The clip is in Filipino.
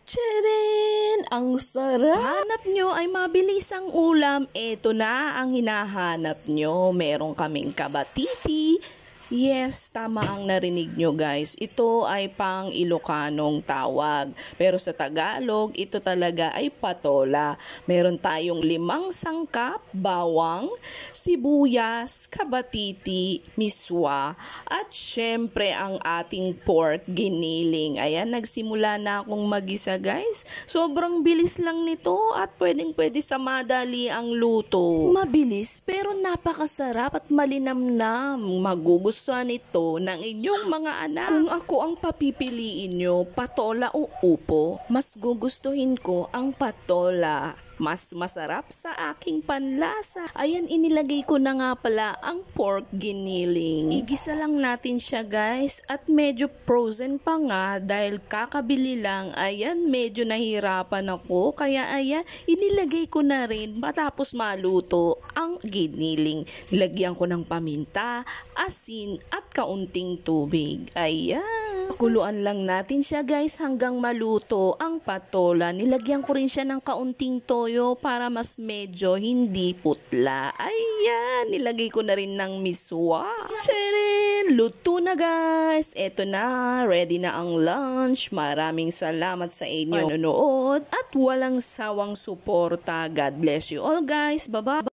Tcharan! Ang sarap! Hanap nyo ay mabilisang ulam. Ito na ang hinahanap nyo. Meron kaming kabatiti. Yes, tama ang narinig nyo guys. Ito ay pang Ilocanong tawag. Pero sa Tagalog, ito talaga ay patola. Meron tayong 5 sangkap, bawang, sibuyas, kabatiti, miswa, at syempre ang ating pork giniling. Ayan, nagsimula na akong magisa guys. Sobrang bilis lang nito at pwedeng-pwede sa madali ang luto. Mabilis pero napakasarap at malinamnam. Magugustuhan ito ng inyong mga anak. Kung ako ang papipiliin nyo, patola o upo, mas gugustuhin ko ang patola. Mas masarap sa aking panlasa. Ayan, inilagay ko na nga pala ang pork giniling. Igisa lang natin siya guys at medyo frozen pa nga dahil kakabili lang. Ayan, medyo nahirapan ako. Kaya ayan, inilagay ko na rin matapos maluto ang giniling. Nilagyan ko ng paminta, asin at kaunting tubig. Ayan. Kuluan lang natin siya guys hanggang maluto ang patola. Nilagyan ko rin siya ng kaunting toyo para mas medyo hindi putla. Ayan, nilagay ko na rin ng miswa. Tcharan! Luto na guys. Eto na, ready na ang lunch. Maraming salamat sa inyo nanonood at walang sawang suporta. God bless you all guys. Bye-bye.